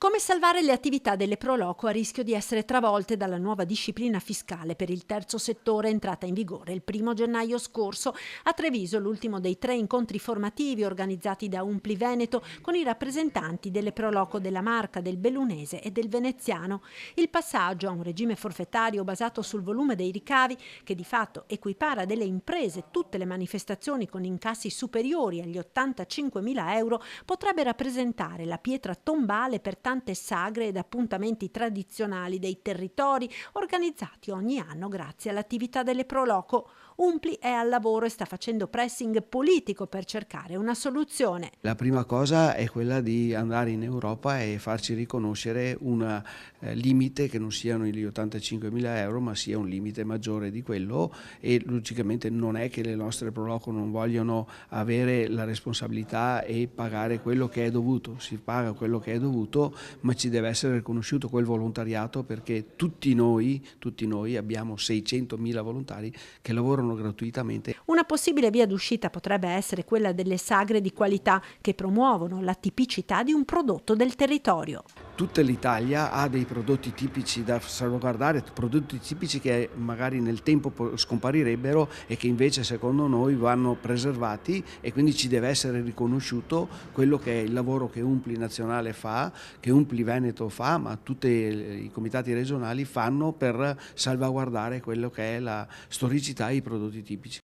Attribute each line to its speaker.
Speaker 1: Come salvare le attività delle Proloco a rischio di essere travolte dalla nuova disciplina fiscale per il terzo settore entrata in vigore il 1° gennaio scorso a Treviso, l'ultimo dei 3 incontri formativi organizzati da Umpli Veneto con i rappresentanti delle Proloco della Marca, del Bellunese e del Veneziano. Il passaggio a un regime forfettario basato sul volume dei ricavi, che di fatto equipara delle imprese tutte le manifestazioni con incassi superiori agli 85.000 euro, potrebbe rappresentare la pietra tombale per tante sagre ed appuntamenti tradizionali dei territori organizzati ogni anno grazie all'attività delle Proloco. Umpli è al lavoro e sta facendo pressing politico per cercare una soluzione.
Speaker 2: La prima cosa è quella di andare in Europa e farci riconoscere un limite che non siano gli 85.000 euro, ma sia un limite maggiore di quello, e logicamente non è che le nostre Proloco non vogliono avere la responsabilità e pagare quello che è dovuto, si paga quello che è dovuto, ma ci deve essere riconosciuto quel volontariato, perché tutti noi abbiamo 600.000 volontari che lavorano gratuitamente.
Speaker 1: Una possibile via d'uscita potrebbe essere quella delle sagre di qualità che promuovono la tipicità di un prodotto del territorio.
Speaker 2: Tutta l'Italia ha dei prodotti tipici da salvaguardare, prodotti tipici che magari nel tempo scomparirebbero e che invece secondo noi vanno preservati, e quindi ci deve essere riconosciuto quello che è il lavoro che Umpli Nazionale fa, che Umpli Veneto fa, ma tutti i comitati regionali fanno per salvaguardare quello che è la storicità e i prodotti tipici.